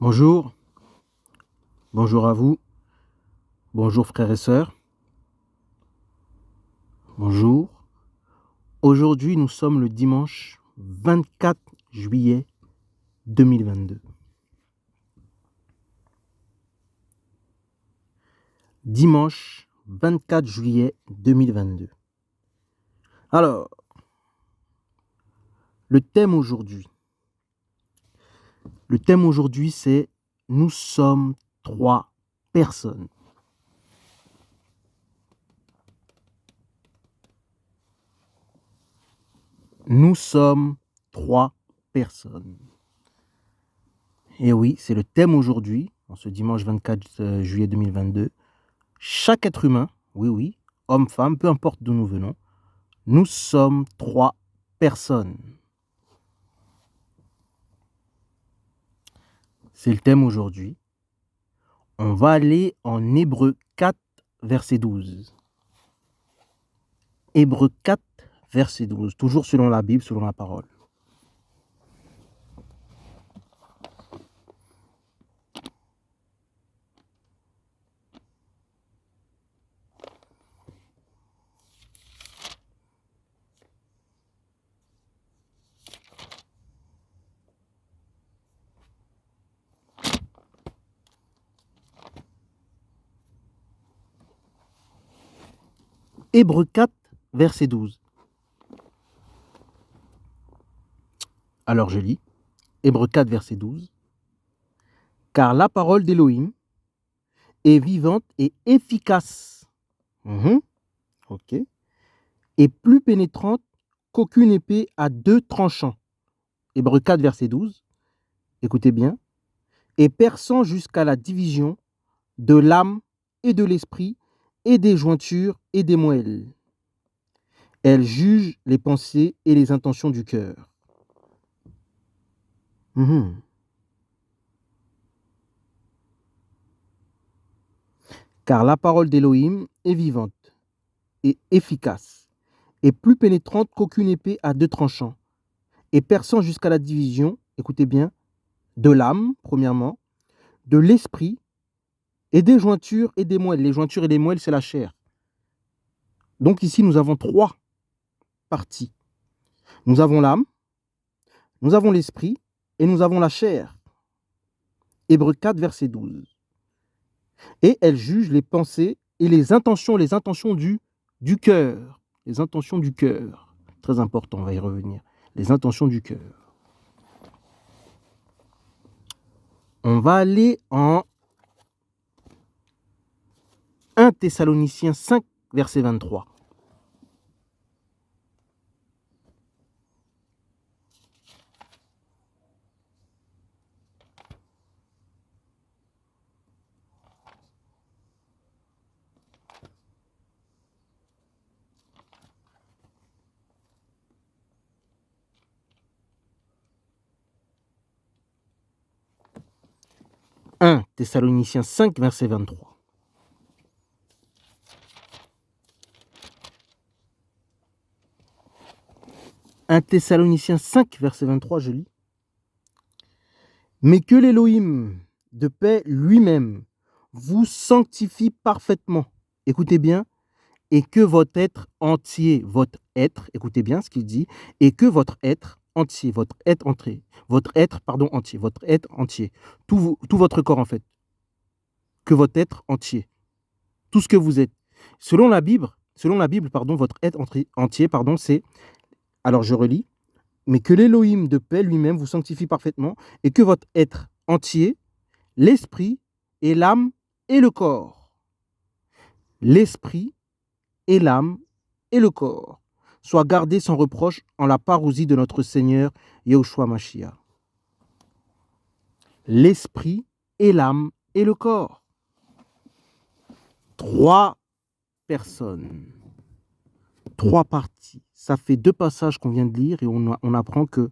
Bonjour, bonjour à vous, bonjour frères et sœurs, bonjour. Aujourd'hui, nous sommes le dimanche 24 juillet 2022. Dimanche 24 juillet 2022. Alors, le thème aujourd'hui, c'est nous sommes 3 personnes. Nous sommes 3 personnes. Et oui, c'est le thème aujourd'hui, en ce dimanche 24 juillet 2022. Chaque être humain, oui, homme, femme, peu importe d'où nous venons, nous sommes 3 personnes. C'est le thème aujourd'hui. On va aller en Hébreux 4, verset 12. Hébreux 4, verset 12, toujours selon la Bible, selon la parole. Hébreux 4, verset 12. Alors je lis. Hébreux 4, verset 12. Car la parole d'Élohim est vivante et efficace. Ok. Et plus pénétrante qu'aucune épée à 2 tranchants. Hébreux 4, verset 12. Écoutez bien. Et perçant jusqu'à la division de l'âme et de l'esprit et des jointures et des moelles. Elle juge les pensées et les intentions du cœur. Car la parole d'Élohim est vivante et efficace, et plus pénétrante qu'aucune épée à 2 tranchants, et perçant jusqu'à la division, écoutez bien, de l'âme, premièrement, de l'esprit, et des jointures et des moelles. Les jointures et les moelles, c'est la chair. Donc ici, nous avons 3 parties. Nous avons l'âme, nous avons l'esprit, et nous avons la chair. Hébreux 4, verset 12. Et elle juge les pensées et les intentions du cœur. Les intentions du cœur. Très important, on va y revenir. Les intentions du cœur. On va aller en 1 Thessaloniciens 5, verset 23. « 1 Thessaloniciens 5, verset 23. « 1 Thessaloniciens 5, verset 23, je lis. « Mais que l'Élohim de paix lui-même vous sanctifie parfaitement. » Écoutez bien. « Et que votre être entier, écoutez bien ce qu'il dit, et que votre être entier, tout votre corps en fait, que votre être entier, tout ce que vous êtes. Selon la Bible, votre être entier, c'est, alors je relis, mais que l'Élohim de paix lui-même vous sanctifie parfaitement, et que votre être entier, l'esprit et l'âme et le corps, l'esprit et l'âme et le corps soient gardés sans reproche en la parousie de notre Seigneur Yahushua Mashiach. L'esprit et l'âme et le corps. 3 personnes. 3 parties. Ça fait 2 passages qu'on vient de lire et on apprend qu'il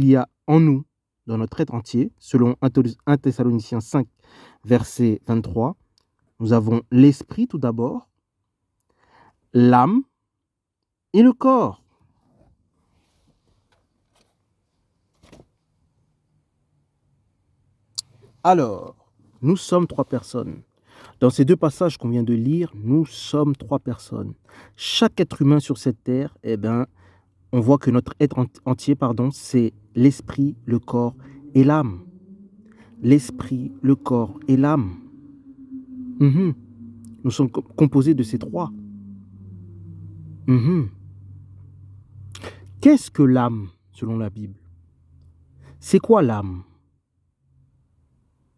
y a en nous, dans notre être entier, selon 1 Thessaloniciens 5, verset 23, nous avons l'esprit tout d'abord, l'âme et le corps. Alors, nous sommes 3 personnes. Dans ces 2 passages qu'on vient de lire, nous sommes 3 personnes. Chaque être humain sur cette terre, eh ben, on voit que notre être entier, pardon, c'est l'esprit, le corps et l'âme. L'esprit, le corps et l'âme. Nous sommes composés de ces 3. Qu'est-ce que l'âme, selon la Bible? C'est quoi l'âme?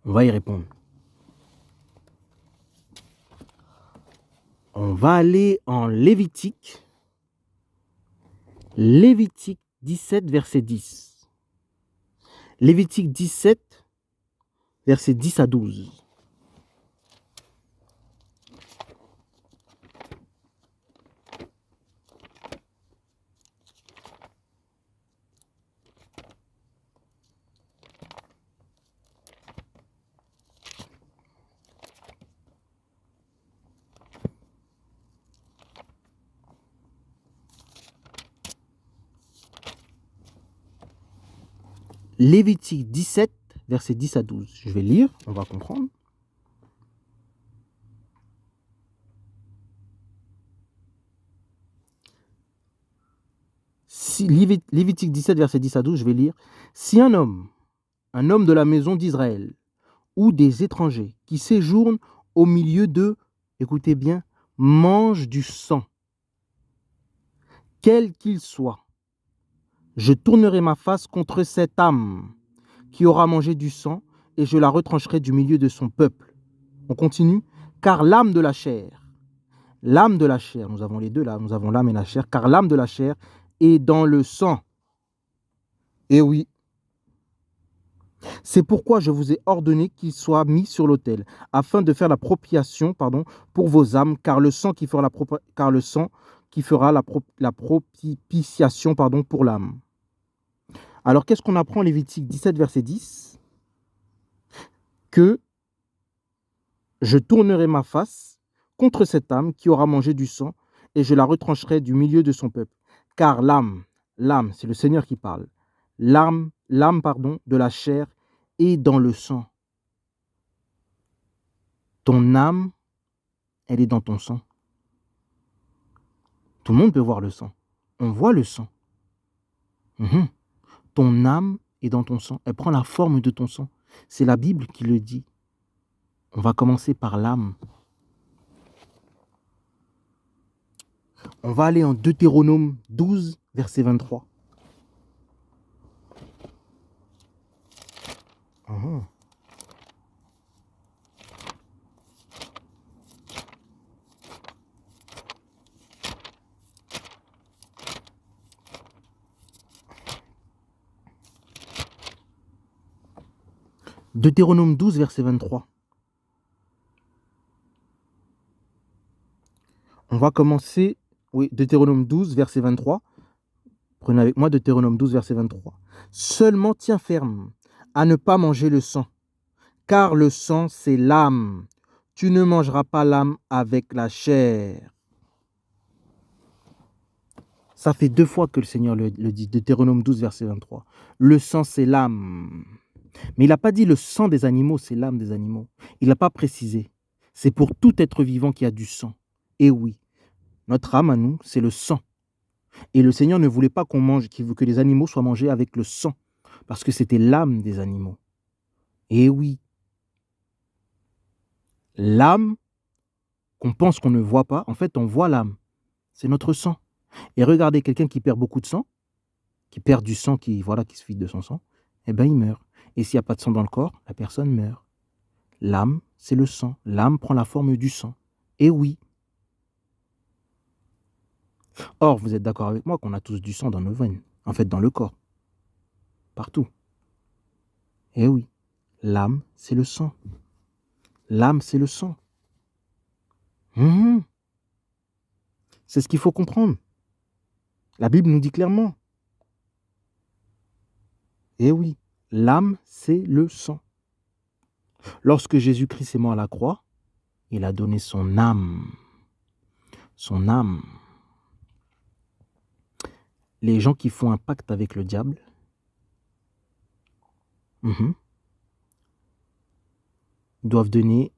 On va y répondre. On va aller en Lévitique. Lévitique 17, verset 10. Lévitique 17, verset 10 à 12. Lévitique 17, verset 10 à 12. Je vais lire, on va comprendre. Lévitique 17, verset 10 à 12, je vais lire. Si un homme de la maison d'Israël, ou des étrangers qui séjournent au milieu d'eux, écoutez bien, mange du sang, quel qu'il soit, je tournerai ma face contre cette âme qui aura mangé du sang, et je la retrancherai du milieu de son peuple. On continue. Car l'âme de la chair, nous avons les deux là, nous avons l'âme et la chair, car l'âme de la chair est dans le sang. Et oui, c'est pourquoi je vous ai ordonné qu'il soit mis sur l'autel, afin de faire la propitiation, pour vos âmes, car le sang qui fera la propitiation, pour l'âme. Alors, qu'est-ce qu'on apprend Lévitique 17, verset 10? Que je tournerai ma face contre cette âme qui aura mangé du sang, et je la retrancherai du milieu de son peuple. Car l'âme, c'est le Seigneur qui parle, l'âme, de la chair est dans le sang. Ton âme, elle est dans ton sang. Tout le monde peut voir le sang. On voit le sang. Ton âme est dans ton sang. Elle prend la forme de ton sang. C'est la Bible qui le dit. On va commencer par l'âme. On va aller en Deutéronome 12, verset 23. Deutéronome 12, verset 23. On va commencer, Deutéronome 12, verset 23. Prenez avec moi Deutéronome 12, verset 23. Seulement tiens ferme à ne pas manger le sang, car le sang, c'est l'âme. Tu ne mangeras pas l'âme avec la chair. Ça fait 2 fois que le Seigneur le dit, Deutéronome 12, verset 23. Le sang, c'est l'âme. Mais il n'a pas dit le sang des animaux, c'est l'âme des animaux. Il n'a pas précisé. C'est pour tout être vivant qui a du sang. Et oui, notre âme à nous, c'est le sang. Et le Seigneur ne voulait pas que les animaux soient mangés avec le sang, parce que c'était l'âme des animaux. Et oui, l'âme qu'on pense qu'on ne voit pas, en fait, on voit l'âme. C'est notre sang. Et regardez, quelqu'un qui perd beaucoup de sang, qui perd du sang, qui se vide de son sang, eh bien, il meurt. Et s'il n'y a pas de sang dans le corps, la personne meurt. L'âme, c'est le sang. L'âme prend la forme du sang. Et oui. Or, vous êtes d'accord avec moi qu'on a tous du sang dans nos veines, en fait, dans le corps. Partout. Et oui. L'âme, c'est le sang. L'âme, c'est le sang. C'est ce qu'il faut comprendre. La Bible nous dit clairement. Eh oui, l'âme, c'est le sang. Lorsque Jésus-Christ est mort à la croix, il a donné son âme. Son âme. Les gens qui font un pacte avec le diable, doivent donner,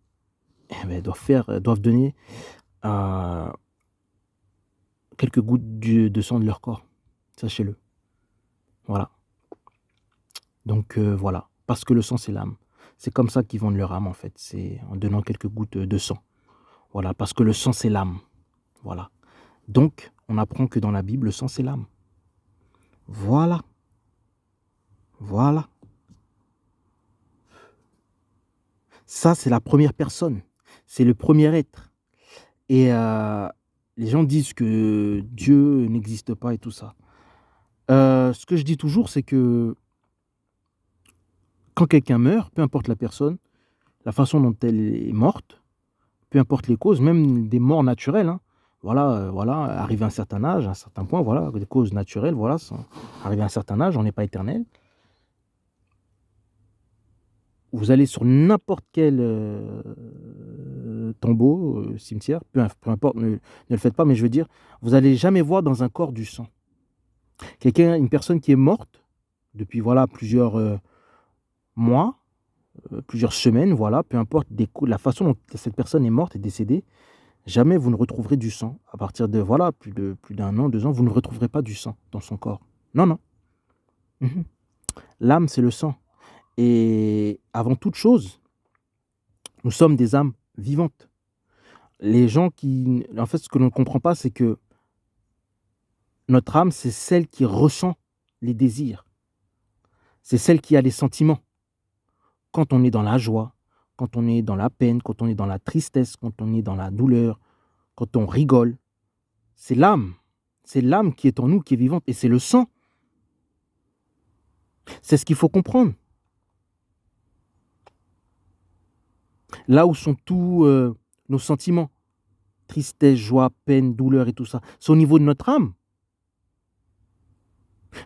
doivent donner quelques gouttes de sang de leur corps. Sachez-le. Voilà. Donc voilà. Parce que le sang, c'est l'âme. C'est comme ça qu'ils vendent leur âme, en fait. C'est en donnant quelques gouttes de sang. Voilà. Parce que le sang, c'est l'âme. Voilà. Donc, on apprend que dans la Bible, le sang, c'est l'âme. Voilà. Voilà. Ça, c'est la première personne. C'est le premier être. Et les gens disent que Dieu n'existe pas et tout ça. Ce que je dis toujours, c'est que quand quelqu'un meurt, peu importe la personne, la façon dont elle est morte, peu importe les causes, même des morts naturelles, hein, voilà, arrivé à un certain âge, à un certain point, voilà, des causes naturelles, voilà, arrivé à un certain âge, on n'est pas éternel. Vous allez sur n'importe quel tombeau, cimetière, peu importe, ne le faites pas, mais je veux dire, vous allez jamais voir dans un corps du sang. Une personne qui est morte depuis, voilà, plusieurs mois, plusieurs semaines, voilà, peu importe la façon dont cette personne est morte et décédée, jamais vous ne retrouverez du sang. À partir de, voilà, plus d'un an, 2 ans, vous ne retrouverez pas du sang dans son corps. Non, non. Mmh. L'âme, c'est le sang. Et avant toute chose, nous sommes des âmes vivantes. Les gens en fait, ce que l'on ne comprend pas, c'est que notre âme, c'est celle qui ressent les désirs. C'est celle qui a les sentiments. Quand on est dans la joie, quand on est dans la peine, quand on est dans la tristesse, quand on est dans la douleur, quand on rigole, c'est l'âme. C'est l'âme qui est en nous, qui est vivante, et c'est le sang. C'est ce qu'il faut comprendre. Là où sont tous nos sentiments, tristesse, joie, peine, douleur et tout ça, c'est au niveau de notre âme.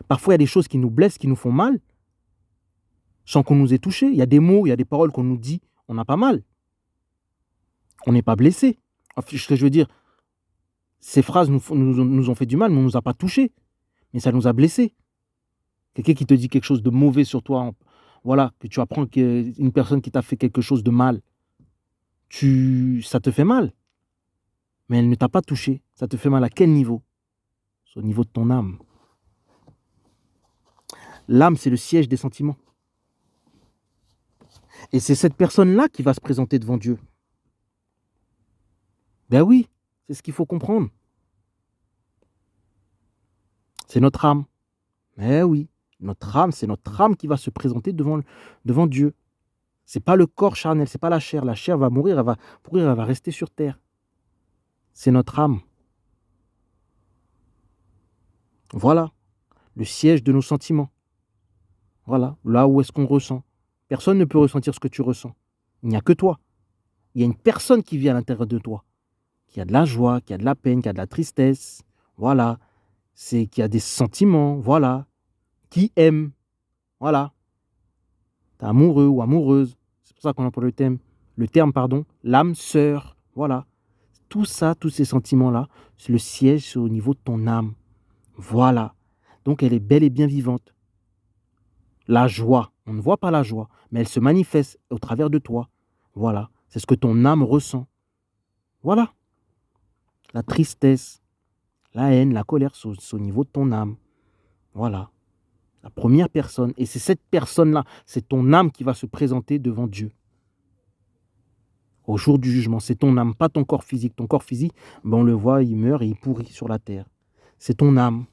Parfois, il y a des choses qui nous blessent, qui nous font mal, sans qu'on nous ait touchés. Il y a des mots, il y a des paroles qu'on nous dit, on n'a pas mal. On n'est pas blessé. Enfin, ce que je veux dire, ces phrases nous ont fait du mal, mais on ne nous a pas touchés. Mais ça nous a blessés. Quelqu'un qui te dit quelque chose de mauvais sur toi, voilà, que tu apprends qu'une personne qui t'a fait quelque chose de mal, ça te fait mal. Mais elle ne t'a pas touché. Ça te fait mal à quel niveau? C'est au niveau de ton âme. L'âme, c'est le siège des sentiments. Et c'est cette personne-là qui va se présenter devant Dieu. Ben oui, c'est ce qu'il faut comprendre. C'est notre âme. Mais oui, notre âme, c'est notre âme qui va se présenter devant Dieu. C'est pas le corps charnel, c'est pas la chair. La chair va mourir, elle va pourrir, elle va rester sur terre. C'est notre âme. Voilà, le siège de nos sentiments. Voilà, là où est-ce qu'on ressent. Personne ne peut ressentir ce que tu ressens. Il n'y a que toi. Il y a une personne qui vit à l'intérieur de toi, qui a de la joie, qui a de la peine, qui a de la tristesse. Voilà, qui a des sentiments. Voilà, qui aime. Voilà, t'es amoureux ou amoureuse. C'est pour ça qu'on emploie le terme, l'âme sœur. Voilà, tout ça, tous ces sentiments-là, c'est le siège, c'est au niveau de ton âme. Voilà, donc elle est bel et bien vivante. La joie, on ne voit pas la joie, mais elle se manifeste au travers de toi. Voilà, c'est ce que ton âme ressent. Voilà, la tristesse, la haine, la colère, c'est au niveau de ton âme. Voilà, la première personne. Et c'est cette personne-là, c'est ton âme qui va se présenter devant Dieu. Au jour du jugement, c'est ton âme, pas ton corps physique. Ton corps physique, on le voit, il meurt et il pourrit sur la terre. C'est ton âme.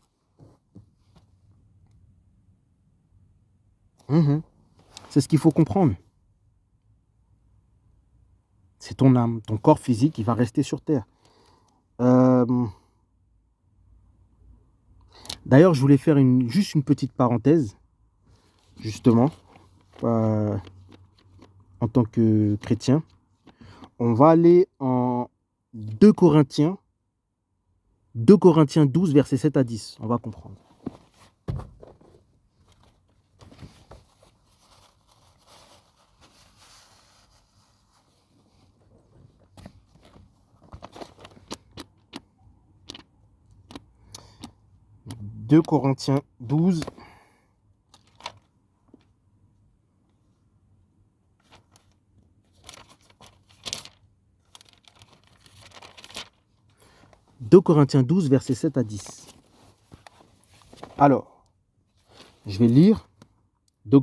C'est ce qu'il faut comprendre. C'est ton âme. Ton corps physique, il va rester sur terre. D'ailleurs, je voulais faire juste une petite parenthèse, justement, en tant que chrétien. On va aller en 2 Corinthiens 12, versets 7 à 10. On va comprendre. « 2 Corinthiens 12, 2 Corinthiens 12, versets 7 à 10. Alors, je vais lire 2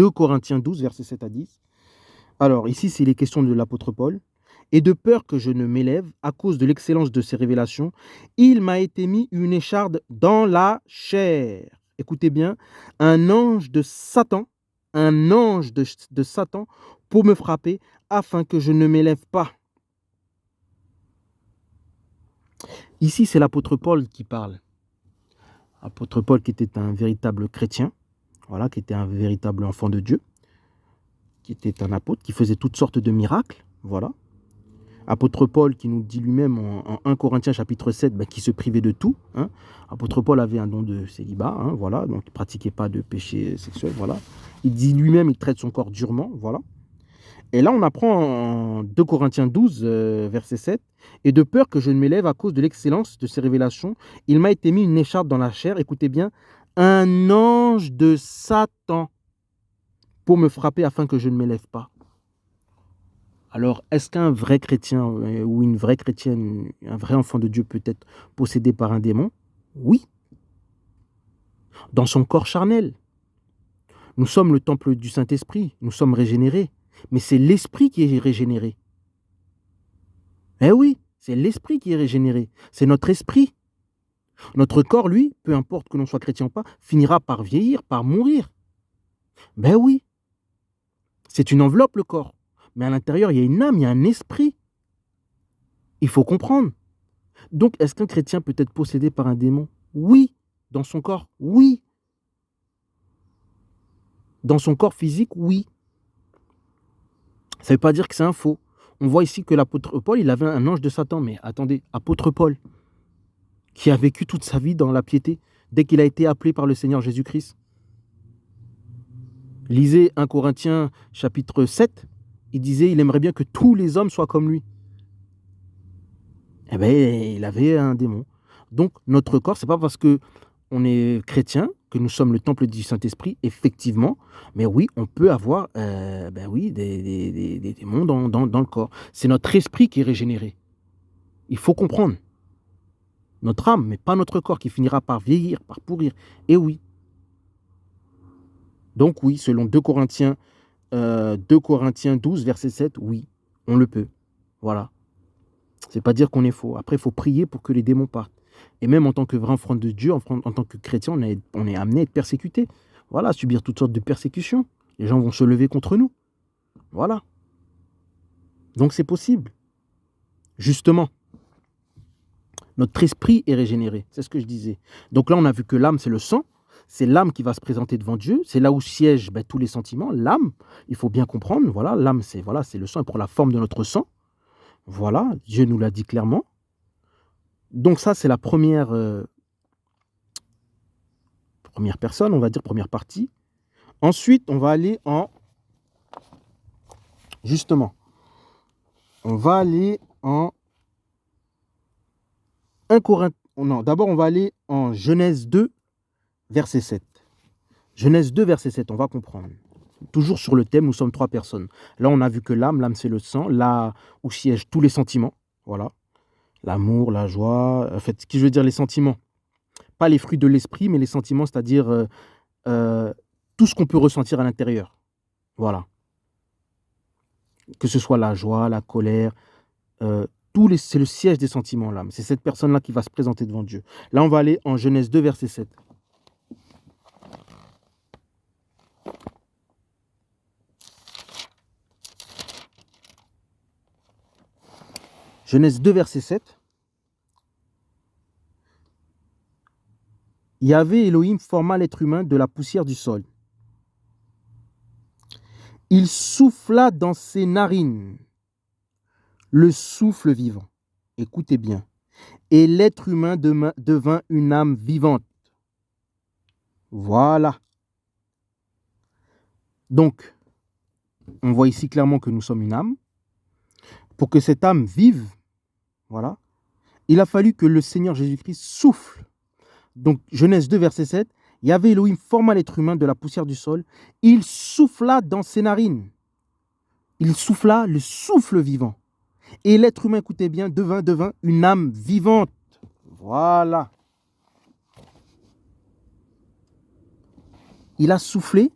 Corinthiens 12, versets 7 à 10. Alors, ici, c'est les questions de l'apôtre Paul. Et de peur que je ne m'élève à cause de l'excellence de ces révélations, il m'a été mis une écharde dans la chair. Écoutez bien, un ange de Satan, pour me frapper, afin que je ne m'élève pas. Ici, c'est l'apôtre Paul qui parle. L'apôtre Paul qui était un véritable chrétien, voilà, qui était un véritable enfant de Dieu, qui était un apôtre, qui faisait toutes sortes de miracles, voilà. Apôtre Paul qui nous dit lui-même en 1 Corinthiens chapitre 7 qui se privait de tout. Hein. Apôtre Paul avait un don de célibat, hein, voilà, donc il ne pratiquait pas de péché sexuel. Voilà. Il dit lui-même, il traite son corps durement. Voilà. Et là, on apprend en 2 Corinthiens 12, verset 7, « Et de peur que je ne m'élève à cause de l'excellence de ces révélations, il m'a été mis une écharpe dans la chair. » Écoutez bien, un ange de Satan pour me frapper afin que je ne m'élève pas. Alors, est-ce qu'un vrai chrétien ou une vraie chrétienne, un vrai enfant de Dieu peut être possédé par un démon? Oui. Dans son corps charnel. Nous sommes le temple du Saint-Esprit, nous sommes régénérés. Mais c'est l'esprit qui est régénéré. Eh oui, c'est l'esprit qui est régénéré. C'est notre esprit. Notre corps, lui, peu importe que l'on soit chrétien ou pas, finira par vieillir, par mourir. Ben oui. C'est une enveloppe, le corps. Mais à l'intérieur, il y a une âme, il y a un esprit. Il faut comprendre. Donc, est-ce qu'un chrétien peut être possédé par un démon? Oui. Dans son corps? Oui. Dans son corps physique? Oui. Ça ne veut pas dire que c'est un faux. On voit ici que l'apôtre Paul, il avait un ange de Satan. Mais attendez, apôtre Paul, qui a vécu toute sa vie dans la piété, dès qu'il a été appelé par le Seigneur Jésus-Christ. Lisez 1 Corinthiens chapitre 7. Il disait, il aimerait bien que tous les hommes soient comme lui. Eh bien, il avait un démon. Donc, notre corps, c'est pas parce que on est chrétien que nous sommes le temple du Saint-Esprit, effectivement. Mais oui, on peut avoir des démons dans le corps. C'est notre esprit qui est régénéré. Il faut comprendre. Notre âme, mais pas notre corps, qui finira par vieillir, par pourrir. Et oui. Donc oui, selon 2 Corinthiens 12, verset 7, oui, on le peut. Voilà. C'est pas dire qu'on est faux. Après, il faut prier pour que les démons partent. Et même en tant que vrai enfant de Dieu, en tant que chrétien, on est amené à être persécuté. Voilà, à subir toutes sortes de persécutions. Les gens vont se lever contre nous. Voilà. Donc c'est possible. Justement, notre esprit est régénéré. C'est ce que je disais. Donc là, on a vu que l'âme, c'est le sang. C'est l'âme qui va se présenter devant Dieu. C'est là où siègent tous les sentiments. L'âme, il faut bien comprendre. Voilà, l'âme, c'est le sang pour la forme de notre sang. Voilà, Dieu nous l'a dit clairement. Donc ça, c'est la première personne, on va dire, première partie. Ensuite, on va aller en 1 Corinthiens. Non, d'abord, on va aller en Genèse 2, verset 7. Genèse 2, verset 7, on va comprendre. Toujours sur le thème, nous sommes 3 personnes. Là, on a vu que l'âme, c'est le sang, là où siègent tous les sentiments. Voilà. L'amour, la joie, en fait, ce qui veut dire les sentiments. Pas les fruits de l'esprit, mais les sentiments, c'est-à-dire tout ce qu'on peut ressentir à l'intérieur. Voilà. Que ce soit la joie, la colère, c'est le siège des sentiments, l'âme. C'est cette personne-là qui va se présenter devant Dieu. Là, on va aller en Genèse 2, verset 7. Genèse 2, verset 7. Yahvé Elohim forma l'être humain de la poussière du sol. Il souffla dans ses narines le souffle vivant. Écoutez bien. Et l'être humain devint une âme vivante. Voilà. Donc, on voit ici clairement que nous sommes une âme. Pour que cette âme vive, voilà, il a fallu que le Seigneur Jésus-Christ souffle. Donc, Genèse 2, verset 7, Yahvé Elohim forma l'être humain de la poussière du sol. Il souffla dans ses narines. Il souffla le souffle vivant. Et l'être humain, écoutez bien, devint une âme vivante. Voilà. Il a soufflé,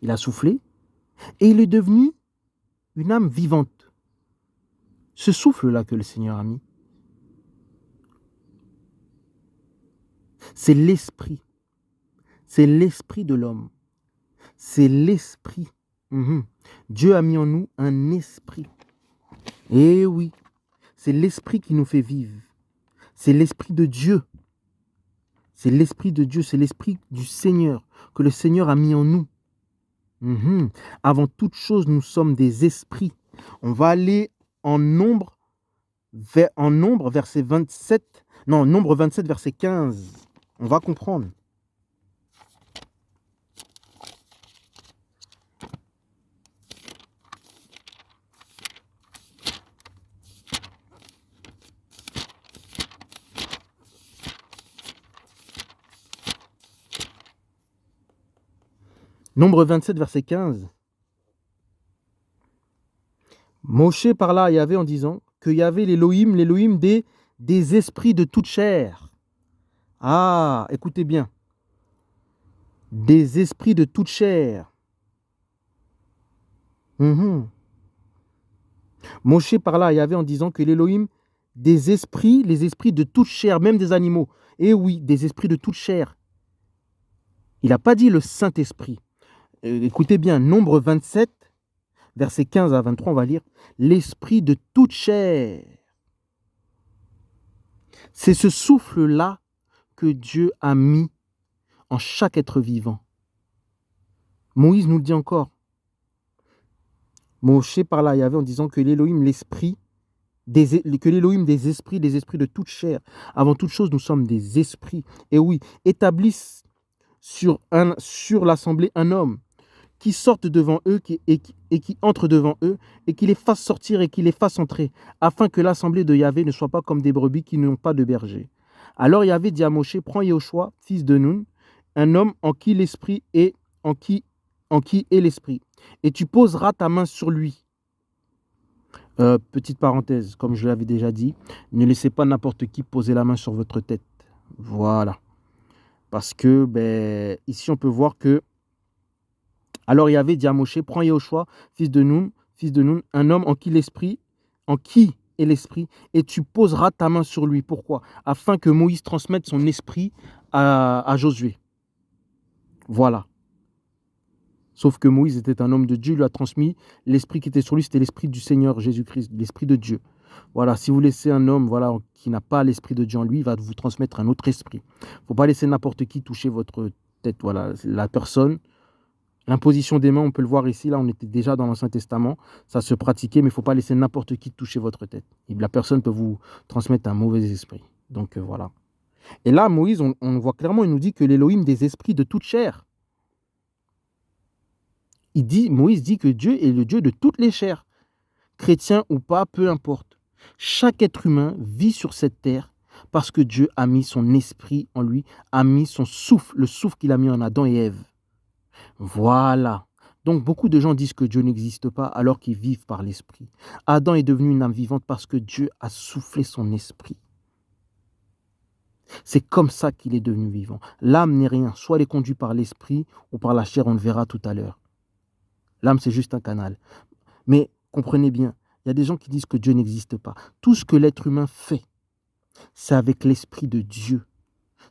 et il est devenu une âme vivante. Ce souffle-là que le Seigneur a mis, c'est l'esprit. C'est l'esprit de l'homme. C'est l'esprit. Dieu a mis en nous un esprit. Eh oui, c'est l'esprit qui nous fait vivre. C'est l'esprit de Dieu. C'est l'esprit de Dieu, c'est l'esprit du Seigneur que le Seigneur a mis en nous. Avant toute chose, nous sommes des esprits. On va aller en Nombre, verset 27. Non, Nombre 27, verset 15. On va comprendre. Nombre 27, verset 15. Moshe parla à Yahvé en disant que Yahvé, l'Élohim des esprits de toute chair. Ah, écoutez bien. Des esprits de toute chair. Moshe parla à Yahvé en disant que l'Élohim des esprits, les esprits de toute chair, même des animaux. Et oui, des esprits de toute chair. Il n'a pas dit le Saint-Esprit. Écoutez bien, Nombre 27, versets 15 à 23, on va lire l'esprit de toute chair. C'est ce souffle-là que Dieu a mis en chaque être vivant. Moïse nous le dit encore. Moshe parla à Yahvé en disant que l'Élohim, des esprits, des esprits de toute chair. Avant toute chose, nous sommes des esprits. Et oui, établissent sur l'assemblée un homme qui sorte devant eux et qui entre devant eux et qui les fasse sortir et qui les fasse entrer, afin que l'assemblée de Yahvé ne soit pas comme des brebis qui n'ont pas de berger. Alors Yahvé dit à Moshe, prends Yehoshua, fils de Nun, un homme en qui l'esprit est, en qui est l'esprit, et tu poseras ta main sur lui. Petite parenthèse, comme je l'avais déjà dit, ne laissez pas n'importe qui poser la main sur votre tête. Voilà. Parce que, ici, on peut voir que alors Yahvé dit à Moshe, prends Yehoshua, fils de Nun, un homme en qui est l'esprit, et tu poseras ta main sur lui. Pourquoi? Afin que Moïse transmette son esprit à Josué. Voilà. Sauf que Moïse était un homme de Dieu, il lui a transmis l'esprit qui était sur lui, c'était l'esprit du Seigneur Jésus-Christ, l'esprit de Dieu. Voilà, si vous laissez un homme qui n'a pas l'esprit de Dieu en lui, il va vous transmettre un autre esprit. Il ne faut pas laisser n'importe qui toucher votre tête. Voilà, la personne. L'imposition des mains, on peut le voir ici, là on était déjà dans l'Ancien Testament, ça se pratiquait, mais il ne faut pas laisser n'importe qui toucher votre tête. Et la personne peut vous transmettre un mauvais esprit. Donc voilà. Et là, Moïse, on voit clairement, il nous dit que l'Élohim des esprits de toute chair. Moïse dit que Dieu est le Dieu de toutes les chairs, chrétien ou pas, peu importe. Chaque être humain vit sur cette terre parce que Dieu a mis son esprit en lui, a mis son souffle, le souffle qu'il a mis en Adam et Ève. Voilà. Donc beaucoup de gens disent que Dieu n'existe pas alors qu'ils vivent par l'esprit. Adam est devenu une âme vivante parce que Dieu a soufflé son esprit. C'est comme ça qu'il est devenu vivant. L'âme n'est rien. Soit elle est conduite par l'esprit ou par la chair, on le verra tout à l'heure. L'âme, c'est juste un canal. Mais comprenez bien, il y a des gens qui disent que Dieu n'existe pas. Tout ce que l'être humain fait, c'est avec l'esprit de Dieu.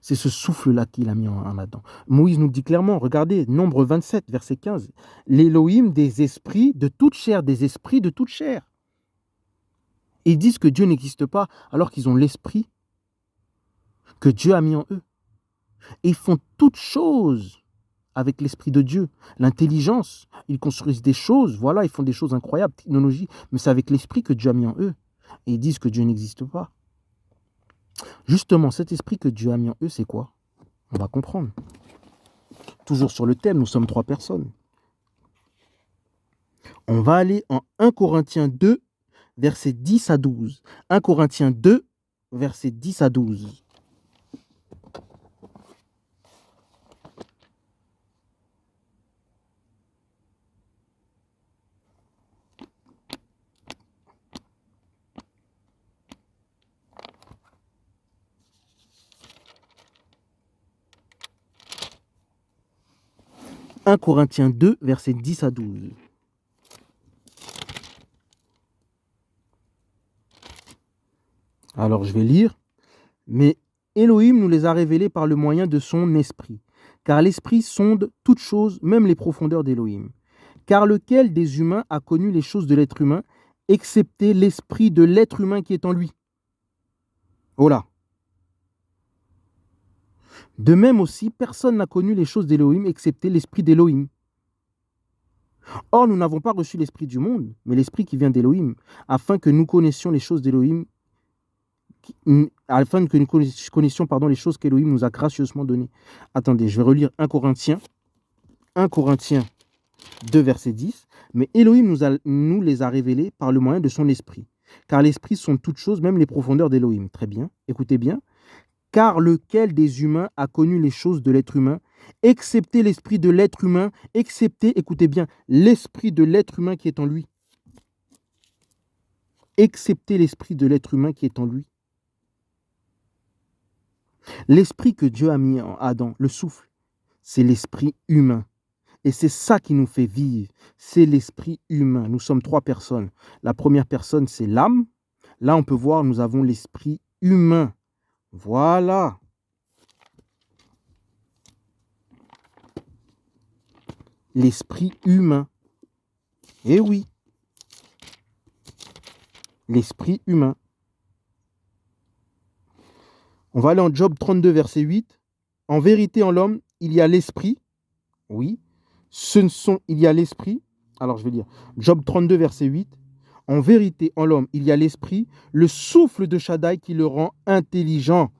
C'est ce souffle-là qu'il a mis en Adam. Moïse nous dit clairement, regardez, Nombre 27, verset 15, l'Élohim des esprits de toute chair, des esprits de toute chair. Et ils disent que Dieu n'existe pas alors qu'ils ont l'esprit que Dieu a mis en eux. Et ils font toutes choses avec l'esprit de Dieu, l'intelligence. Ils construisent des choses, voilà, ils font des choses incroyables, technologie, mais c'est avec l'esprit que Dieu a mis en eux. Et ils disent que Dieu n'existe pas. Justement, cet esprit que Dieu a mis en eux, c'est quoi? On va comprendre. Toujours sur le thème, nous sommes 3 personnes. On va aller en 1 Corinthiens 2, versets 10 à 12. 1 Corinthiens 2, versets 10 à 12. 1 Corinthiens 2, versets 10 à 12. Alors je vais lire. Mais Elohim nous les a révélés par le moyen de son esprit. Car l'esprit sonde toutes choses, même les profondeurs d'Elohim. Car lequel des humains a connu les choses de l'être humain, excepté l'esprit de l'être humain qui est en lui? Oh là. De même aussi, personne n'a connu les choses d'Elohim, excepté l'esprit d'Elohim. Or, nous n'avons pas reçu l'esprit du monde, mais l'esprit qui vient d'Elohim, afin que nous connaissions les choses d'Elohim, afin que nous connaissions les choses qu'Elohim nous a gracieusement données. Attendez, je vais relire 1 Corinthiens 2, verset 10. Mais Elohim nous les a révélés par le moyen de son esprit. Car l'esprit sont toutes choses, même les profondeurs d'Elohim. Très bien, écoutez bien. Car lequel des humains a connu les choses de l'être humain, excepté l'esprit de l'être humain, excepté, écoutez bien, l'esprit de l'être humain qui est en lui. Excepté l'esprit de l'être humain qui est en lui. L'esprit que Dieu a mis en Adam, le souffle, c'est l'esprit humain. Et c'est ça qui nous fait vivre, c'est l'esprit humain. Nous sommes 3 personnes. La première personne, c'est l'âme. Là, on peut voir, nous avons l'esprit humain. Voilà. L'esprit humain. Eh oui. L'esprit humain. On va aller en Job 32, verset 8. En vérité, en l'homme, il y a l'esprit. Oui. Il y a l'esprit. Alors, je vais lire. Job 32, verset 8. En vérité, en l'homme, il y a l'esprit, le souffle de Shaddai qui le rend intelligent.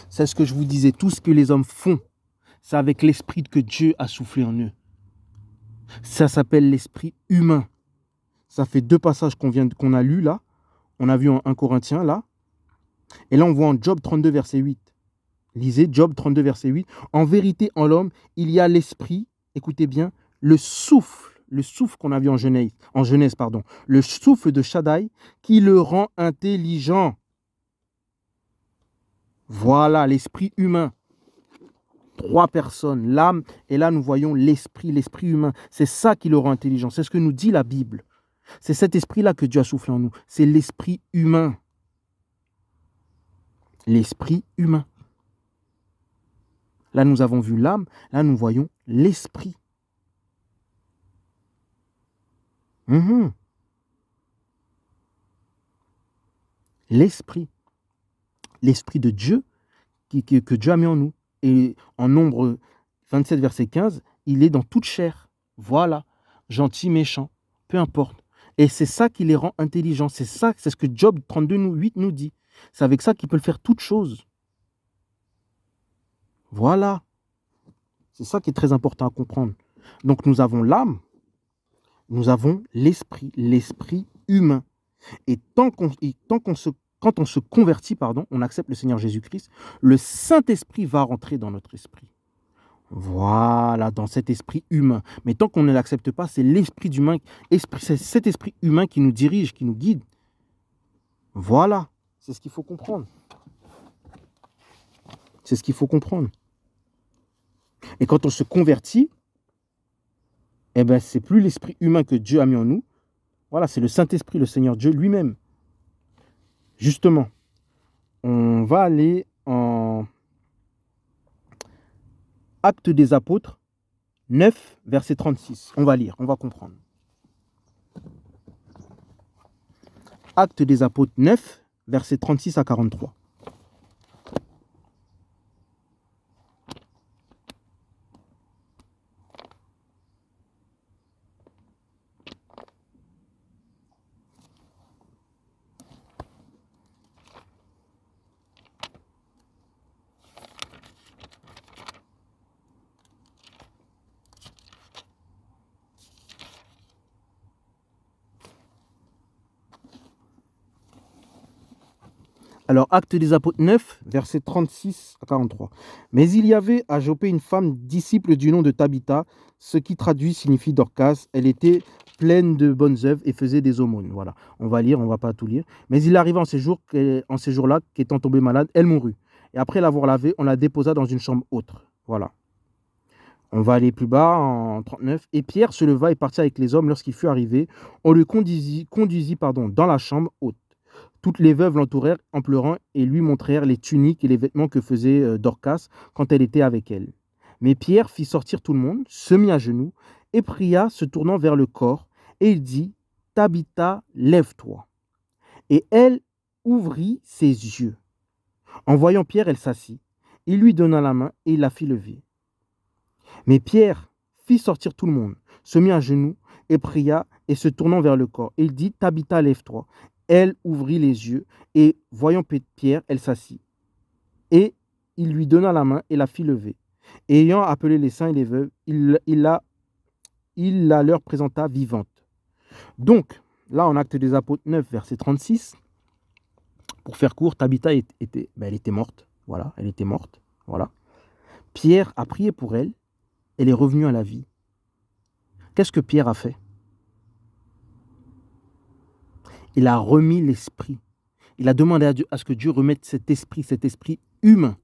C'est ce que je vous disais, tout ce que les hommes font, c'est avec l'esprit que Dieu a soufflé en eux. Ça s'appelle l'esprit humain. Ça fait 2 passages qu'on a lus là. On a vu en 1 Corinthiens là. Et là, on voit en Job 32, verset 8. Lisez Job 32, verset 8. En vérité, en l'homme, il y a l'esprit, écoutez bien, le souffle qu'on a vu en Genèse, le souffle de Shaddai qui le rend intelligent. Voilà l'esprit humain. 3 personnes, l'âme, et là nous voyons l'esprit humain. C'est ça qui le rend intelligent. C'est ce que nous dit la Bible. C'est cet esprit-là que Dieu a soufflé en nous. C'est l'esprit humain. L'esprit humain. Là, nous avons vu l'âme. Là, nous voyons l'esprit. L'esprit. L'esprit de Dieu que Dieu a mis en nous. Et en Nombre 27, verset 15, il est dans toute chair. Voilà. Gentil, méchant, peu importe. Et c'est ça qui les rend intelligents. C'est ce que Job 32, 8 nous dit. C'est avec ça qu'ils peuvent faire toutes choses. Voilà. C'est ça qui est très important à comprendre. Donc nous avons l'âme, nous avons l'esprit humain. Et quand on se convertit, on accepte le Seigneur Jésus-Christ, le Saint-Esprit va rentrer dans notre esprit. Voilà, dans cet esprit humain. Mais tant qu'on ne l'accepte pas, c'est c'est cet esprit humain qui nous dirige, qui nous guide. Voilà, c'est ce qu'il faut comprendre. C'est ce qu'il faut comprendre. Et quand on se convertit, c'est plus l'esprit humain que Dieu a mis en nous. Voilà, c'est le Saint-Esprit, le Seigneur Dieu lui-même. Justement, on va aller en Actes des Apôtres 9, verset 36. On va lire, on va comprendre. Actes des Apôtres 9, verset 36 à 43. Alors, Actes des Apôtres 9, versets 36 à 43. Mais il y avait à Jopé une femme disciple du nom de Tabitha, ce qui traduit signifie Dorcas. Elle était pleine de bonnes œuvres et faisait des aumônes. Voilà, on va lire, on ne va pas tout lire. Mais il arriva en ces jours-là qu'étant tombée malade, elle mourut. et après l'avoir lavée, on la déposa dans une chambre autre. Voilà. On va aller plus bas, en 39. Et Pierre se leva et partit avec les hommes. Lorsqu'il fut arrivé, on le conduisit dans la chambre haute. Toutes les veuves l'entourèrent en pleurant et lui montrèrent les tuniques et les vêtements que faisait Dorcas quand elle était avec elle. Mais Pierre fit sortir tout le monde, se mit à genoux et pria, se tournant vers le corps, et il dit, Tabitha, lève-toi. Et elle ouvrit ses yeux. En voyant Pierre, elle s'assit. Il lui donna la main et il la fit lever. Mais Pierre fit sortir tout le monde, se mit à genoux et pria, et se tournant vers le corps, il dit, Tabitha, lève-toi. Elle ouvrit les yeux, et voyant Pierre, elle s'assit. Et il lui donna la main et la fit lever. Et ayant appelé les saints et les veuves, il la leur présenta vivante. Donc, là, en Actes des Apôtres 9, verset 36, pour faire court, Tabitha elle était morte. Voilà, elle était morte. Voilà. Pierre a prié pour elle. Elle est revenue à la vie. Qu'est-ce que Pierre a fait? Il a remis l'esprit. Il a demandé à Dieu, à ce que Dieu remette cet esprit humain.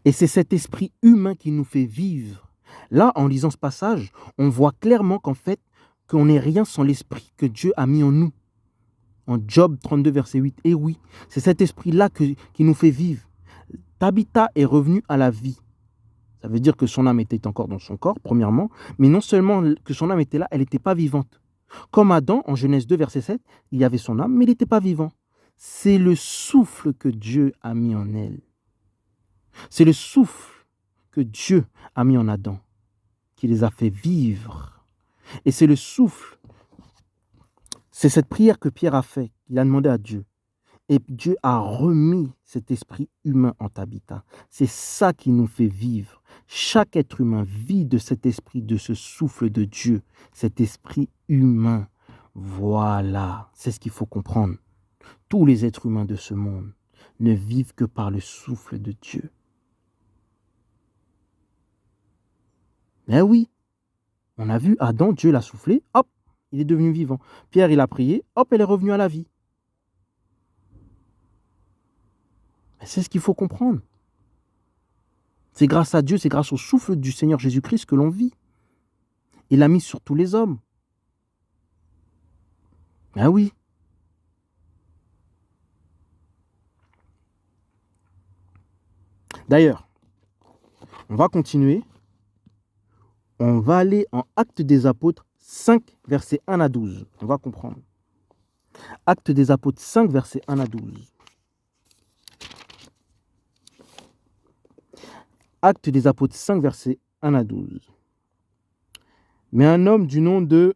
Et c'est cet esprit humain qui nous fait vivre. Là, en lisant ce passage, on voit clairement qu'en fait, qu'on n'est rien sans l'esprit que Dieu a mis en nous. En Job 32, verset 8. Et oui, c'est cet esprit-là qui nous fait vivre. Tabitha est revenue à la vie. Ça veut dire que son âme était encore dans son corps, premièrement, mais non seulement que son âme était là, elle n'était pas vivante. Comme Adam, en Genèse 2, verset 7, il y avait son âme, mais il n'était pas vivant. C'est le souffle que Dieu a mis en elle. C'est le souffle que Dieu a mis en Adam, qui les a fait vivre. Et c'est le souffle, c'est cette prière que Pierre a fait, qu'il a demandé à Dieu. Et Dieu a remis cet esprit humain en Tabitha. C'est ça qui nous fait vivre. Chaque être humain vit de cet esprit, de ce souffle de Dieu, cet esprit humain. Voilà, c'est ce qu'il faut comprendre. Tous les êtres humains de ce monde ne vivent que par le souffle de Dieu. Mais oui, on a vu Adam, Dieu l'a soufflé, hop, il est devenu vivant. Pierre, il a prié, hop, elle est revenue à la vie. C'est ce qu'il faut comprendre. C'est grâce à Dieu, c'est grâce au souffle du Seigneur Jésus-Christ que l'on vit. Il l'a mis sur tous les hommes. Ah oui. D'ailleurs, on va continuer. On va aller en Actes des Apôtres 5, versets 1 à 12. On va comprendre. Actes des Apôtres 5, versets 1 à 12. Actes des Apôtres 5, versets 1 à 12. Mais un homme du nom de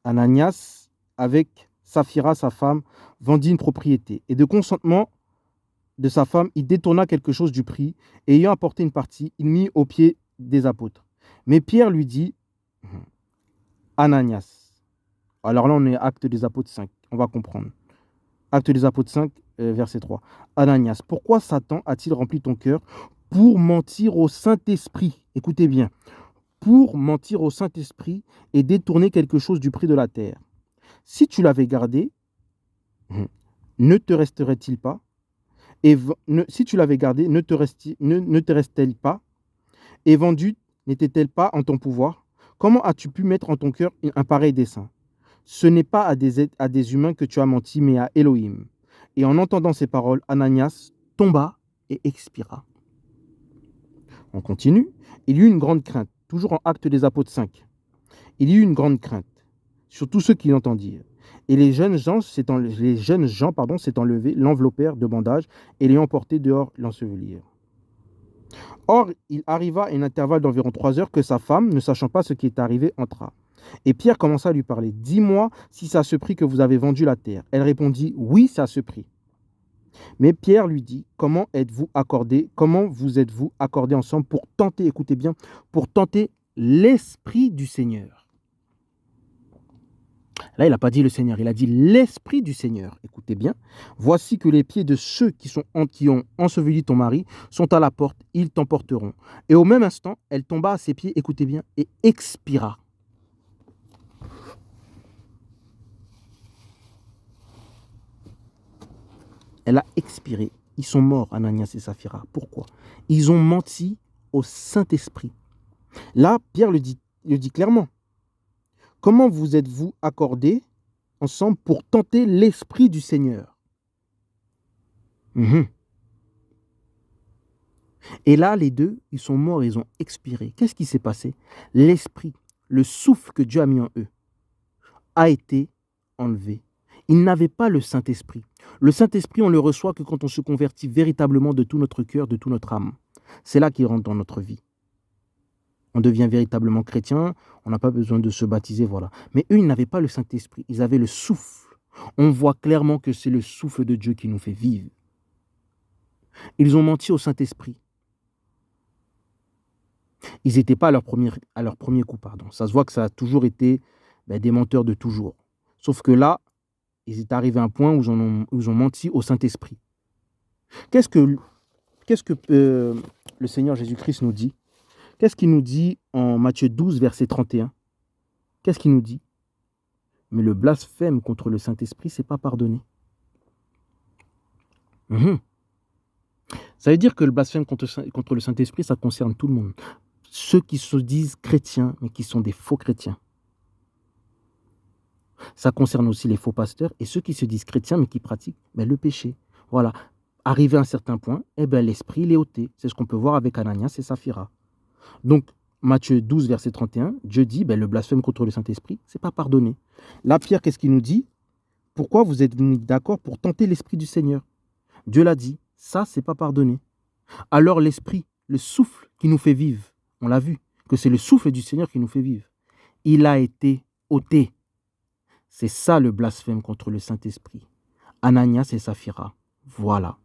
Ananias, avec Saphira, sa femme, vendit une propriété. Et de consentement de sa femme, il détourna quelque chose du prix, et ayant apporté une partie, il mit aux pieds des apôtres. Mais Pierre lui dit, Ananias. Alors là, on est Actes des Apôtres 5, on va comprendre. Actes des Apôtres 5, verset 3. Ananias, pourquoi Satan a-t-il rempli ton cœur pour mentir au Saint-Esprit? Écoutez bien. Pour mentir au Saint-Esprit et détourner quelque chose du prix de la terre. Si tu l'avais gardé, ne te resterait-il pas? Si tu l'avais gardé, ne te restait-elle pas? Et vendue, n'était-elle pas en ton pouvoir? Comment as-tu pu mettre en ton cœur un pareil dessein? Ce n'est pas à des humains que tu as menti, mais à Elohim. Et en entendant ces paroles, Ananias tomba et expira. On continue. Il y eut une grande crainte, toujours en Actes des Apôtres 5. Il y eut une grande crainte sur tous ceux qui l'entendirent. Et les jeunes gens s'étant levés, l'enveloppèrent de bandages et l'ayant porté dehors, l'ensevelirent. Or, il arriva à un intervalle d'environ 3 heures que sa femme, ne sachant pas ce qui est arrivé, entra. Et Pierre commença à lui parler. « Dis-moi si c'est à ce prix que vous avez vendu la terre. » Elle répondit « Oui, c'est à ce prix. » Mais Pierre lui dit « Comment vous êtes-vous accordés ensemble pour tenter, écoutez bien, pour tenter l'Esprit du Seigneur ?» Là, il n'a pas dit le Seigneur, il a dit l'Esprit du Seigneur. Écoutez bien. Voici que les pieds de ceux qui ont enseveli ton mari sont à la porte, ils t'emporteront. Et au même instant, elle tomba à ses pieds, écoutez bien, et expira. elle a expiré. Ils sont morts, Ananias et Saphira. Pourquoi? Ils ont menti au Saint-Esprit. Là, Pierre le dit clairement. Comment vous êtes-vous accordés ensemble pour tenter l'Esprit du Seigneur? Et là, les deux, ils sont morts, ils ont expiré. Qu'est-ce qui s'est passé? L'Esprit, le souffle que Dieu a mis en eux, a été enlevé. Ils n'avaient pas le Saint-Esprit. Le Saint-Esprit, on le reçoit que quand on se convertit véritablement de tout notre cœur, de toute notre âme. C'est là qu'il rentre dans notre vie. On devient véritablement chrétien, on n'a pas besoin de se baptiser, voilà. Mais eux, ils n'avaient pas le Saint-Esprit, ils avaient le souffle. On voit clairement que c'est le souffle de Dieu qui nous fait vivre. Ils ont menti au Saint-Esprit. Ils n'étaient pas à leur premier coup, pardon. Ça se voit que ça a toujours été des menteurs de toujours. Sauf que là, ils étaient arrivés à un point où ils ont menti au Saint-Esprit. Qu'est-ce que le Seigneur Jésus-Christ nous dit? Qu'est-ce qu'il nous dit en Matthieu 12, verset 31? Qu'est-ce qu'il nous dit? Mais le blasphème contre le Saint-Esprit, c'est pas pardonné. Ça veut dire que le blasphème contre le Saint-Esprit, ça concerne tout le monde. Ceux qui se disent chrétiens, mais qui sont des faux chrétiens. Ça concerne aussi les faux pasteurs et ceux qui se disent chrétiens, mais qui pratiquent le péché. Voilà. Arrivé à un certain point, l'esprit, il est ôté. C'est ce qu'on peut voir avec Ananias et Saphira. Donc, Matthieu 12, verset 31, Dieu dit, le blasphème contre le Saint-Esprit, c'est pas pardonné. Là, Pierre, qu'est-ce qu'il nous dit? Pourquoi vous êtes mis d'accord pour tenter l'Esprit du Seigneur? Dieu l'a dit, ça, c'est pas pardonné. Alors l'Esprit, le souffle qui nous fait vivre, on l'a vu, que c'est le souffle du Seigneur qui nous fait vivre, il a été ôté. C'est ça le blasphème contre le Saint-Esprit. Ananias et Saphira, voilà.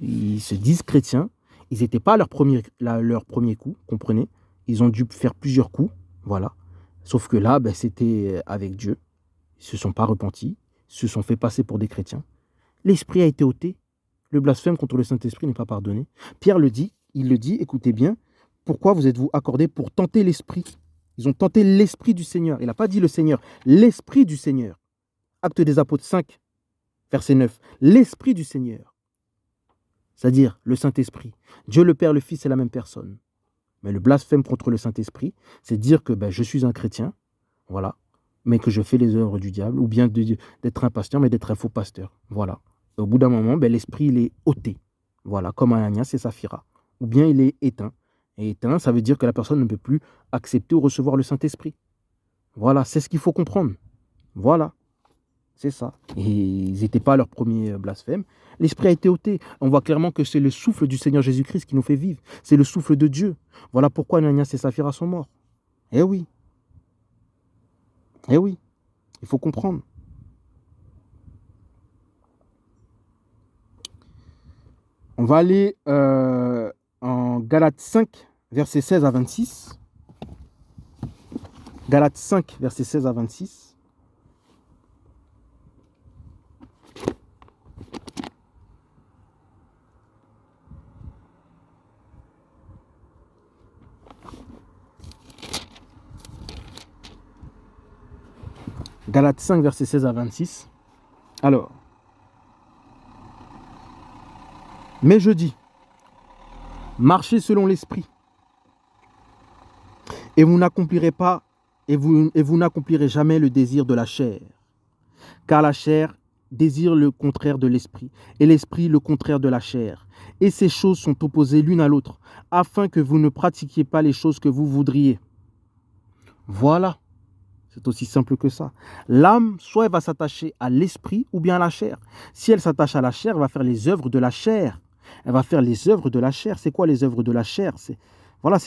Ils se disent chrétiens, ils n'étaient pas à leur premier coup, comprenez? Ils ont dû faire plusieurs coups, voilà. Sauf que là, c'était avec Dieu. Ils ne se sont pas repentis, ils se sont fait passer pour des chrétiens. L'Esprit a été ôté. Le blasphème contre le Saint-Esprit n'est pas pardonné. Pierre le dit, il le dit, écoutez bien, pourquoi vous êtes-vous accordés pour tenter l'Esprit? Ils ont tenté l'Esprit du Seigneur. Il n'a pas dit le Seigneur, l'Esprit du Seigneur. Actes des Apôtres 5, verset 9. L'Esprit du Seigneur. C'est-à-dire le Saint-Esprit. Dieu le Père, le Fils, c'est la même personne. Mais le blasphème contre le Saint-Esprit, c'est dire que je suis un chrétien, voilà, mais que je fais les œuvres du diable, ou bien d'être un pasteur, mais d'être un faux pasteur. Voilà. Et au bout d'un moment, l'Esprit, il est ôté. Voilà, comme Ananias et Saphira. Ou bien il est éteint. Et éteint, ça veut dire que la personne ne peut plus accepter ou recevoir le Saint-Esprit. Voilà, c'est ce qu'il faut comprendre. Voilà, c'est ça. Et ils n'étaient pas à leur premier blasphème. L'Esprit a été ôté. On voit clairement que c'est le souffle du Seigneur Jésus-Christ qui nous fait vivre. C'est le souffle de Dieu. Voilà pourquoi Ananias et Saphira sont morts. Eh oui. Eh oui. Il faut comprendre. On va aller en Galates 5, versets 16 à 26. Galates 5, versets 16 à 26. Galates 5, versets 16 à 26. Alors, mais je dis, marchez selon l'Esprit, et vous n'accomplirez pas, et vous n'accomplirez jamais le désir de la chair. Car la chair désire le contraire de l'Esprit, et l'Esprit le contraire de la chair. Et ces choses sont opposées l'une à l'autre, afin que vous ne pratiquiez pas les choses que vous voudriez. Voilà. C'est aussi simple que ça. L'âme, soit elle va s'attacher à l'esprit ou bien à la chair. Si elle s'attache à la chair, elle va faire les œuvres de la chair. Elle va faire les œuvres de la chair. C'est quoi les œuvres de la chair? C'est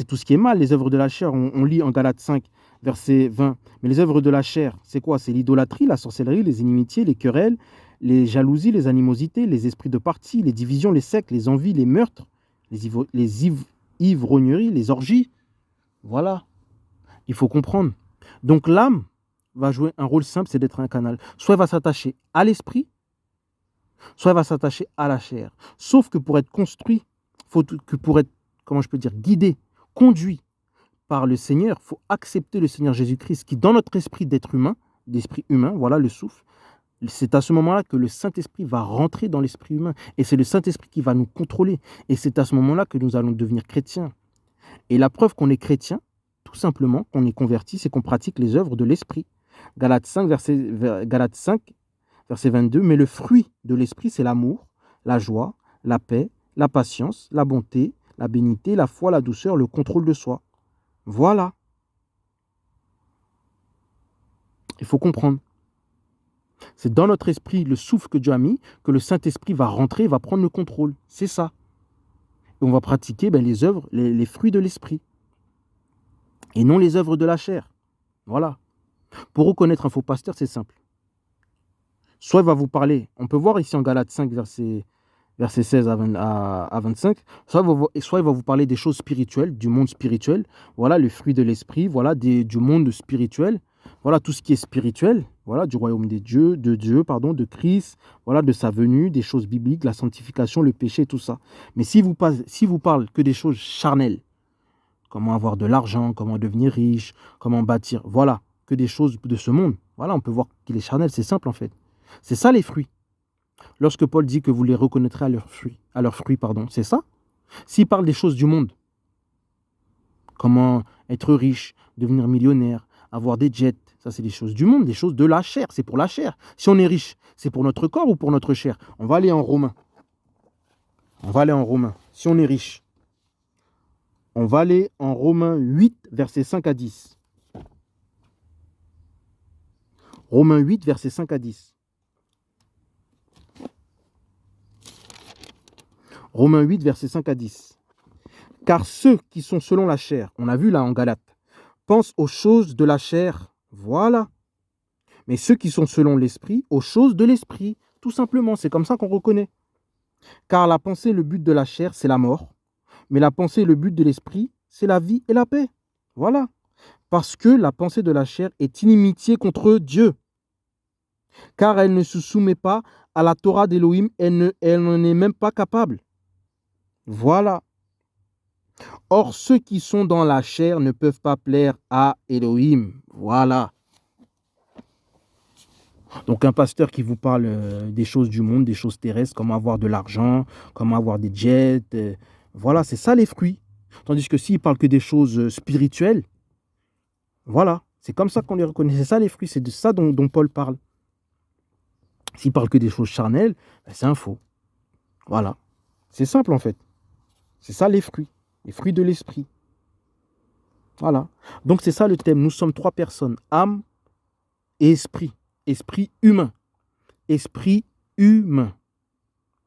tout ce qui est mal, les œuvres de la chair. On lit en Galates 5, verset 20. Mais les œuvres de la chair, c'est quoi? C'est l'idolâtrie, la sorcellerie, les inimitiés, les querelles, les jalousies, les animosités, les esprits de parti, les divisions, les sectes, les envies, les meurtres, les ivrogneries, les orgies. Voilà. Il faut comprendre. Donc l'âme va jouer un rôle simple, c'est d'être un canal. Soit elle va s'attacher à l'esprit, soit elle va s'attacher à la chair. Sauf que pour être construit, pour être, guidé, conduit par le Seigneur, il faut accepter le Seigneur Jésus-Christ qui, dans notre esprit d'être humain, d'esprit humain, voilà le souffle, C'est à ce moment-là que le Saint-Esprit va rentrer dans l'esprit humain. Et c'est le Saint-Esprit qui va nous contrôler. Et c'est à ce moment-là que nous allons devenir chrétiens. Et la preuve qu'on est chrétien, tout simplement, qu'on est converti, c'est qu'on pratique les œuvres de l'esprit. Galates 5, verset 22, mais le fruit de l'esprit, c'est l'amour, la joie, la paix, la patience, la bonté, la bénignité, la foi, la douceur, le contrôle de soi. Voilà. Il faut comprendre. C'est dans notre esprit, le souffle que Dieu a mis, que le Saint-Esprit va rentrer, va prendre le contrôle. C'est ça. Et on va pratiquer les œuvres, les fruits de l'esprit. Et non les œuvres de la chair. Voilà. Pour reconnaître un faux pasteur, c'est simple. Soit il va vous parler, on peut voir ici en Galates 5, verset 16 à 25, soit il va vous parler des choses spirituelles, du monde spirituel, voilà, le fruit de l'esprit, voilà, du monde spirituel, voilà, tout ce qui est spirituel, voilà, du royaume de Dieu, de Christ, voilà, de sa venue, des choses bibliques, la sanctification, le péché, tout ça. Mais si vous parle que des choses charnelles, comment avoir de l'argent, comment devenir riche, comment bâtir, voilà, que des choses de ce monde, voilà, on peut voir qu'il est charnel, c'est simple en fait. C'est ça les fruits. Lorsque Paul dit que vous les reconnaîtrez à leurs fruits, c'est ça. S'il parle des choses du monde, comment être riche, devenir millionnaire, avoir des jets, ça c'est des choses du monde, des choses de la chair, c'est pour la chair. Si on est riche, c'est pour notre corps ou pour notre chair? On va aller en Romains. Si on est riche, on va aller en Romains 8, versets 5 à 10. Romains 8, versets 5 à 10. Romains 8, versets 5 à 10. Car ceux qui sont selon la chair, on a vu là en Galates, pensent aux choses de la chair, voilà. Mais ceux qui sont selon l'esprit, aux choses de l'esprit, tout simplement, c'est comme ça qu'on reconnaît. Car la pensée, le but de la chair, c'est la mort. Mais la pensée, le but de l'esprit, c'est la vie et la paix. Voilà. Parce que la pensée de la chair est inimitié contre Dieu. Car elle ne se soumet pas à la Torah d'Élohim, elle n'en est même pas capable. Voilà. Or, ceux qui sont dans la chair ne peuvent pas plaire à Élohim. Voilà. Donc, un pasteur qui vous parle des choses du monde, des choses terrestres, comment avoir de l'argent, comment avoir des jets, voilà, c'est ça les fruits. Tandis que s'il parle que des choses spirituelles, voilà, c'est comme ça qu'on les reconnaît. C'est ça les fruits, c'est de ça dont Paul parle. S'il parle que des choses charnelles, c'est un faux. Voilà. C'est simple en fait. C'est ça les fruits de l'esprit. Voilà. Donc c'est ça le thème. Nous sommes trois personnes, âme et esprit. Esprit humain. Esprit humain.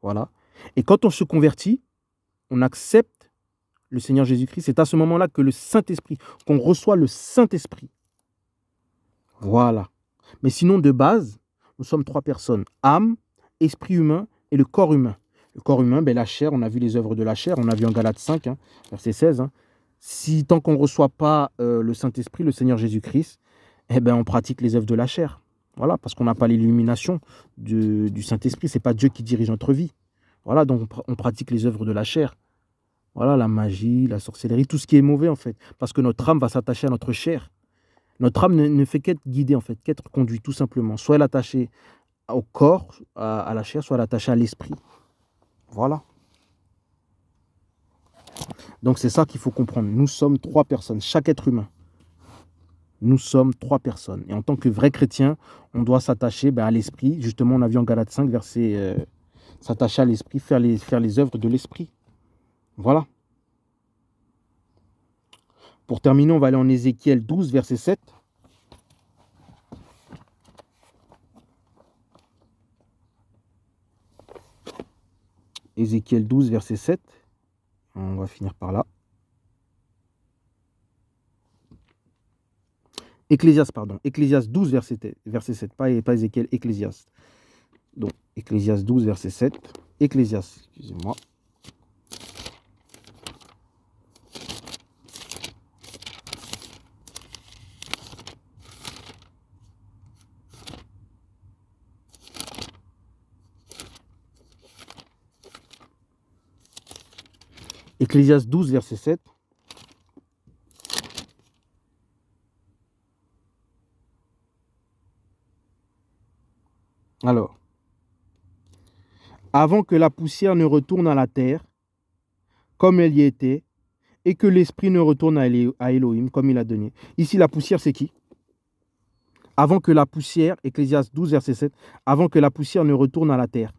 Voilà. Et quand on se convertit, on accepte le Seigneur Jésus-Christ. C'est à ce moment-là que le Saint-Esprit, qu'on reçoit le Saint-Esprit. Voilà. Mais sinon, de base, nous sommes trois personnes. Âme, esprit humain et le corps humain. Le corps humain, la chair, on a vu les œuvres de la chair, on a vu en Galates 5, verset 16. Si tant qu'on ne reçoit pas le Saint-Esprit, le Seigneur Jésus-Christ, on pratique les œuvres de la chair. Voilà, parce qu'on n'a pas l'illumination du Saint-Esprit. Ce n'est pas Dieu qui dirige notre vie. Voilà, donc on pratique les œuvres de la chair. Voilà, la magie, la sorcellerie, tout ce qui est mauvais en fait. Parce que notre âme va s'attacher à notre chair. Notre âme ne fait qu'être guidée en fait, qu'être conduite tout simplement. Soit elle est attachée au corps, à la chair, soit elle est attachée à l'esprit. Voilà. Donc c'est ça qu'il faut comprendre. Nous sommes trois personnes, chaque être humain. Nous sommes trois personnes. Et en tant que vrai chrétien, on doit s'attacher à l'esprit. Justement, on a vu en Galates 5, verset s'attacher à l'esprit, faire les œuvres de l'esprit. Voilà. Pour terminer, on va aller en Ézéchiel 12, verset 7. Ézéchiel 12, verset 7. On va finir par là. Ecclésiaste 12, verset 7. Pas Ézéchiel, Ecclésiaste. Donc, Ecclésiaste 12, verset 7. Ecclésiaste, excusez-moi. Ecclésiaste 12, verset 7. Alors, avant que la poussière ne retourne à la terre, comme elle y était, et que l'esprit ne retourne à Elohim, comme il a donné. Ici, la poussière, c'est qui? Avant que la poussière, Ecclésiaste 12, verset 7, avant que la poussière ne retourne à la terre,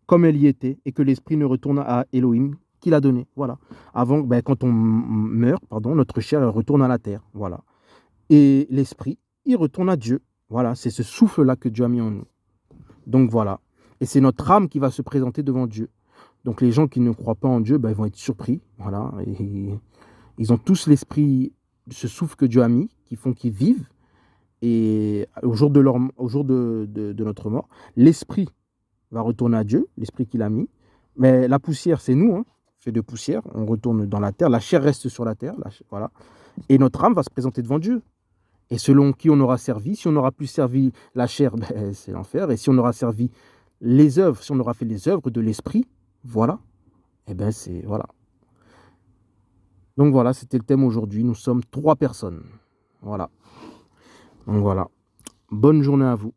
comme elle y était, et que l'esprit ne retourne à Elohim, qu'il a donné. Voilà. Avant, ben, quand on meurt, pardon, notre chair elle retourne à la terre. Voilà. Et l'esprit, il retourne à Dieu. Voilà, c'est ce souffle-là que Dieu a mis en nous. Donc voilà. Et c'est notre âme qui va se présenter devant Dieu. Donc les gens qui ne croient pas en Dieu, ben, ils vont être surpris. Voilà. Et ils ont tous l'esprit, ce souffle que Dieu a mis, qui font qu'ils vivent. Et au jour de notre mort, l'esprit va retourner à Dieu, l'esprit qu'il a mis. Mais la poussière, c'est nous, hein, fait de poussière. On retourne dans la terre. La chair reste sur la terre. Voilà. Et notre âme va se présenter devant Dieu. Et selon qui on aura servi, si on aura plus servi la chair, ben, c'est l'enfer. Et si on aura servi les œuvres, si on aura fait les œuvres de l'esprit, voilà, et ben c'est voilà. Donc voilà, c'était le thème aujourd'hui. Nous sommes 3 personnes. Voilà. Donc voilà. Bonne journée à vous.